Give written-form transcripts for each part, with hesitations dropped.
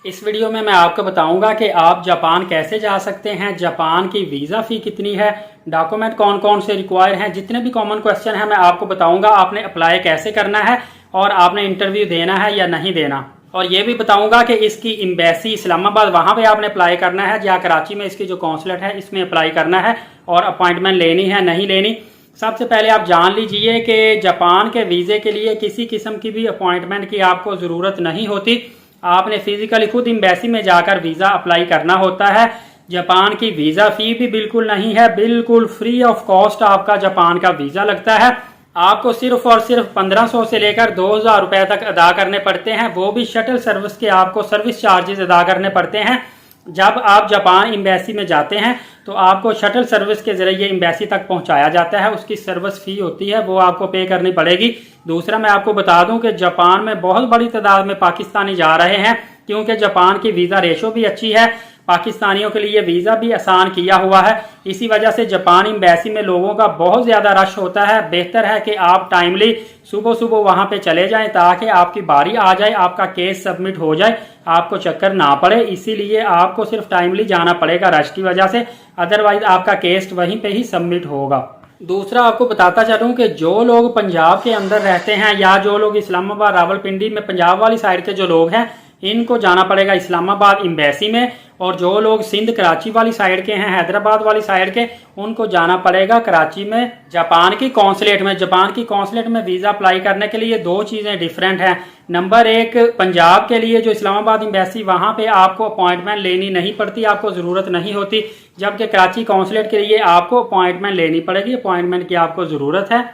इस वीडियो में मैं आपको बताऊंगा कि आप जापान कैसे जा सकते हैं, जापान की वीज़ा फ़ी कितनी है, डॉक्यूमेंट कौन कौन से रिक्वायर हैं, जितने भी कॉमन क्वेश्चन हैं मैं आपको बताऊंगा। आपने अप्लाई कैसे करना है और आपने इंटरव्यू देना है या नहीं देना। और ये भी बताऊंगा कि इसकी एम्बेसी इस्लामाबाद वहाँ पे आपने अप्लाई करना है या कराची में इसकी जो कौंसलेट है इसमें अप्लाई करना है और अपॉइंटमेंट लेनी है नहीं लेनी। सबसे पहले आप जान लीजिए कि जापान के वीज़े के लिए किसी किस्म की भी अपॉइंटमेंट की आपको ज़रूरत नहीं होती। आपने फिजिकली खुद एम्बेसी में जाकर वीज़ा अप्लाई करना होता है। जापान की वीज़ा फ़ी भी बिल्कुल नहीं है, बिल्कुल फ्री ऑफ कॉस्ट आपका जापान का वीज़ा लगता है। आपको सिर्फ और सिर्फ 1500 से लेकर 2000 रुपए तक अदा करने पड़ते हैं, वो भी शटल सर्विस के आपको सर्विस चार्जेस अदा करने पड़ते हैं। जब आप जापान एम्बेसी में जाते हैं तो आपको शटल सर्विस के जरिए एम्बेसी तक पहुंचाया जाता है, उसकी सर्विस फी होती है वो आपको पे करनी पड़ेगी। दूसरा मैं आपको बता दूं कि जापान में बहुत बड़ी तादाद में पाकिस्तानी जा रहे हैं क्योंकि जापान की वीज़ा रेशो भी अच्छी है, पाकिस्तानियों के लिए वीज़ा भी आसान किया हुआ है। इसी वजह से जापान एम्बेसी में लोगों का बहुत ज़्यादा रश होता है। बेहतर है कि आप टाइमली सुबह सुबह वहाँ पे चले जाएं ताकि आपकी बारी आ जाए, आपका केस सबमिट हो जाए, आपको चक्कर ना पड़े। इसीलिए आपको सिर्फ टाइमली जाना पड़ेगा रश की वजह से, अदरवाइज आपका केस वहीं पे ही सबमिट होगा। दूसरा आपको बताता चलूं कि जो लोग पंजाब के अंदर रहते हैं या जो लोग इस्लामाबाद रावलपिंडी में पंजाब वाली साइड के जो लोग हैं इनको जाना पड़ेगा इस्लामाबाद एम्बेसी में, और जो लोग सिंध कराची वाली साइड के हैं, हैदराबाद वाली साइड के, उनको जाना पड़ेगा कराची में जापान की कौंसलेट में। जापान की कौंसलेट में वीज़ा अप्लाई करने के लिए दो चीज़ें डिफरेंट हैं। नंबर एक, पंजाब के लिए जो इस्लामाबाद एम्बेसी वहाँ पे आपको अपॉइंटमेंट लेनी नहीं पड़ती, आपको ज़रूरत नहीं होती, जबकि कराची कौंसलेट के लिए आपको अपॉइंटमेंट लेनी पड़ेगी, अपॉइंटमेंट की आपको ज़रूरत है।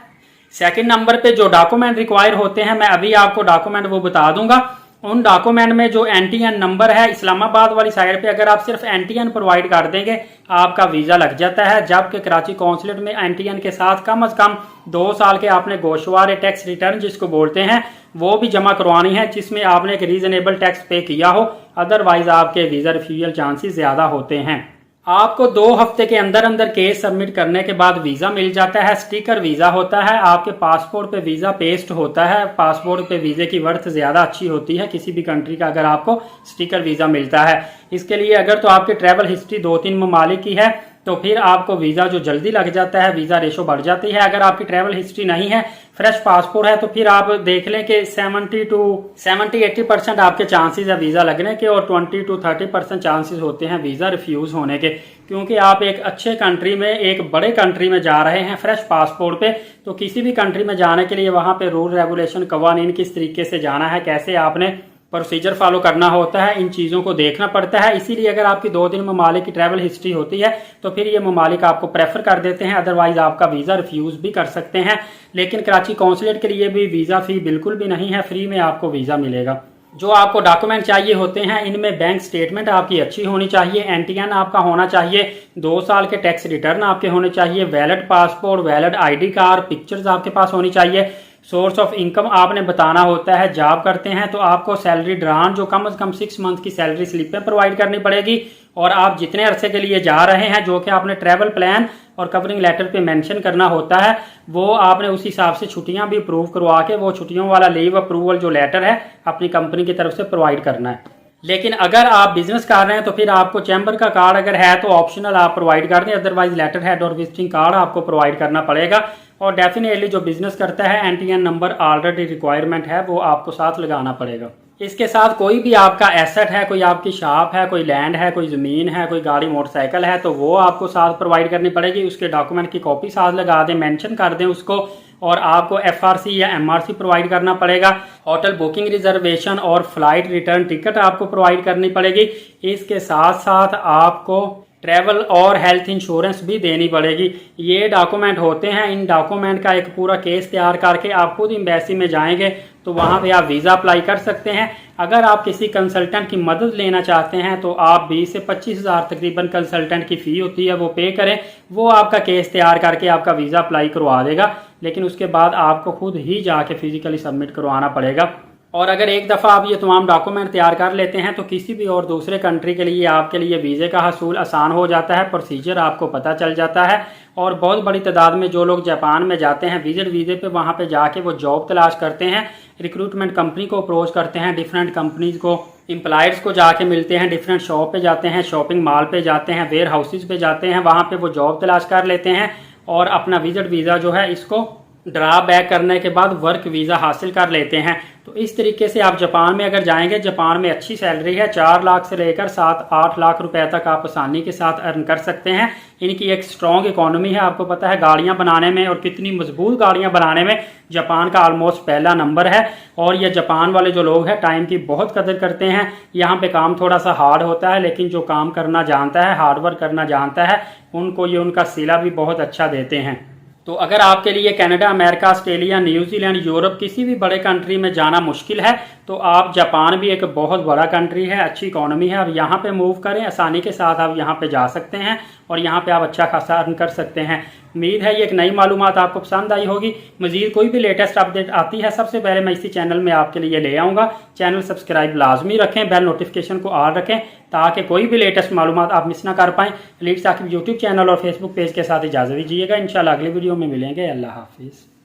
सेकेंड नंबर पे जो डॉक्यूमेंट रिक्वायर होते हैं मैं अभी आपको डॉक्यूमेंट वो बता दूंगा। उन डॉक्यूमेंट में जो एनटीएन नंबर है, इस्लामाबाद वाली साइड पे अगर आप सिर्फ एनटीएन प्रोवाइड कर देंगे आपका वीज़ा लग जाता है, जबकि कराची कौंसलेट में एनटीएन के साथ कम से कम 2 साल के आपने गोशवारे टैक्स रिटर्न जिसको बोलते हैं वो भी जमा करवानी है, जिसमें आपने एक रीजनेबल टैक्स पे किया हो, अदरवाइज आपके वीज़ा रिफ्यूजल चांसेस ज़्यादा होते हैं। आपको 2 हफ्ते के अंदर अंदर केस सबमिट करने के बाद वीज़ा मिल जाता है। स्टिकर वीज़ा होता है, आपके पासपोर्ट पे वीज़ा पेस्ट होता है। पासपोर्ट पे वीज़े की वर्थ ज़्यादा अच्छी होती है किसी भी कंट्री का अगर आपको स्टिकर वीज़ा मिलता है। इसके लिए अगर तो आपकी ट्रैवल हिस्ट्री 2-3 ममालिक की है तो फिर आपको वीज़ा जो जल्दी लग जाता है, वीज़ा रेशो बढ़ जाती है। अगर आपकी ट्रैवल हिस्ट्री नहीं है, फ्रेश पासपोर्ट है, तो फिर आप देख लें कि 70-80% आपके चांसेस है वीज़ा लगने के और 20-30% चांसेस होते हैं वीज़ा रिफ्यूज़ होने के, क्योंकि आप एक अच्छे कंट्री में, एक बड़े कंट्री में जा रहे हैं फ्रेश पासपोर्ट पे। तो किसी भी कंट्री में जाने के लिए वहाँ पे रूल रेगुलेशन कवानीन किस तरीके से जाना है, कैसे आपने प्रोसीजर फॉलो करना होता है, इन चीज़ों को देखना पड़ता है। इसीलिए अगर आपकी 2-3 ममालिक की ट्रैवल हिस्ट्री होती है तो फिर ये ममालिक आपको प्रेफर कर देते हैं, अदरवाइज आपका वीज़ा रिफ्यूज़ भी कर सकते हैं। लेकिन कराची कौंसलेट के लिए भी वीज़ा फ़ी बिल्कुल भी नहीं है, फ्री में आपको वीज़ा मिलेगा। जो आपको डॉक्यूमेंट चाहिए होते हैं इनमें बैंक स्टेटमेंट आपकी अच्छी होनी चाहिए, एनटीएन आपका होना चाहिए, 2 साल के टैक्स रिटर्न आपके होने चाहिए, valid passport, valid ID card, pictures आपके पास होनी चाहिए। सोर्स ऑफ इनकम आपने बताना होता है, जॉब करते हैं तो आपको सैलरी ड्रान जो कम से कम 6 मंथ की सैलरी स्लिपें प्रोवाइड करनी पड़ेगी, और आप जितने अरसे के लिए जा रहे हैं जो कि आपने ट्रैवल प्लान और कवरिंग लेटर पे मेंशन करना होता है, वो आपने उस हिसाब से छुट्टियां भी अप्रूव करवा के वो छुट्टियों वाला लीव अप्रूवल जो लेटर है अपनी कंपनी की तरफ से प्रोवाइड करना है। लेकिन अगर आप बिजनेस कर रहे हैं तो फिर आपको चैम्बर का कार्ड अगर है तो ऑप्शनल आप प्रोवाइड कर दें, अदरवाइज लेटर हेड और विजिटिंग कार्ड आपको प्रोवाइड करना पड़ेगा। और डेफिनेटली जो बिजनेस करता है एनटीएन नंबर ऑलरेडी रिक्वायरमेंट है वो आपको साथ लगाना पड़ेगा। इसके साथ कोई भी आपका एसेट है, कोई आपकी शॉप है, कोई लैंड है, कोई ज़मीन है, कोई गाड़ी मोटरसाइकिल है, तो वो आपको साथ प्रोवाइड करनी पड़ेगी। उसके डॉक्यूमेंट की कॉपी साथ लगा दें, मेंशन कर दें उसको, और आपको एफआरसी या एमआरसी प्रोवाइड करना पड़ेगा। होटल बुकिंग रिजर्वेशन और फ्लाइट रिटर्न टिकट आपको प्रोवाइड करनी पड़ेगी। इसके साथ साथ आपको ट्रैवल और हेल्थ इंश्योरेंस भी देनी पड़ेगी। ये डॉक्यूमेंट होते हैं, इन डॉक्यूमेंट का एक पूरा केस तैयार करके आप खुद एम्बेसी में जाएंगे तो वहाँ पे आप वीज़ा अप्लाई कर सकते हैं। अगर आप किसी कंसल्टेंट की मदद लेना चाहते हैं तो आप 20 से 25 हज़ार तकरीबन कंसल्टेंट की फ़ी होती है, वो पे करें, वो आपका केस तैयार करके आपका वीज़ा अप्लाई करवा देगा। लेकिन उसके बाद आपको खुद ही जाके फिजिकली सबमिट करवाना पड़ेगा। और अगर एक दफ़ा आप ये तमाम डॉक्यूमेंट तैयार कर लेते हैं तो किसी भी और दूसरे कंट्री के लिए आपके लिए वीज़े का हसूल आसान हो जाता है, प्रोसीजर आपको पता चल जाता है। और बहुत बड़ी तादाद में जो लोग जापान में जाते हैं विजिट वीज़े पे, वहाँ पे जाके वो जॉब तलाश करते हैं, रिक्रूटमेंट कंपनी को अप्रोच करते हैं, डिफरेंट कंपनीज को एम्प्लॉयर्स को जाके मिलते हैं, डिफरेंट शॉप पे जाते हैं, शॉपिंग मॉल पे जाते हैं, वेयर हाउसेज पे जाते हैं, वहाँ पे वो जॉब तलाश कर लेते हैं और अपना विजिट वीज़ा जो है इसको ड्रा बैक करने के बाद वर्क वीज़ा हासिल कर लेते हैं। तो इस तरीके से आप जापान में अगर जाएंगे, जापान में अच्छी सैलरी है, 4 लाख से लेकर 7-8 लाख रुपए तक आप आसानी के साथ अर्न कर सकते हैं। इनकी एक स्ट्रॉन्ग इकोनॉमी है, आपको पता है गाड़ियां बनाने में और कितनी मजबूत गाड़ियां बनाने में जापान का ऑलमोस्ट पहला नंबर है। और ये जापान वाले जो लोग हैं टाइम की बहुत कदर करते हैं। यहाँ पे काम थोड़ा सा हार्ड होता है, लेकिन जो काम करना जानता है, हार्ड वर्क करना जानता है, उनको ये उनका सिला भी बहुत अच्छा देते हैं। तो अगर आपके लिए Canada, America, Australia, New Zealand, Europe किसी भी बड़े कंट्री में जाना मुश्किल है तो आप जापान भी एक बहुत बड़ा कंट्री है, अच्छी इकोनॉमी है, आप यहाँ पे मूव करें, आसानी के साथ आप यहाँ पे जा सकते हैं और यहाँ पे आप अच्छा खासा अर्न कर सकते हैं। उम्मीद है ये एक नई मालूमात आपको पसंद आई होगी। मजीद कोई भी लेटेस्ट अपडेट आती है सबसे पहले मैं इसी चैनल में आपके लिए ले आऊँगा। चैनल सब्सक्राइब लाजमी रखें, बेल नोटिफिकेशन को ऑन रखें ताकि कोई भी लेटेस्ट मालूमात आप मिस ना कर पाएँ। एलीट साकिब यूट्यूब चैनल और फेसबुक पेज के साथ इजाज़त दीजिएगा। इंशाल्लाह अगली वीडियो में मिलेंगे। अल्लाह हाफिज़।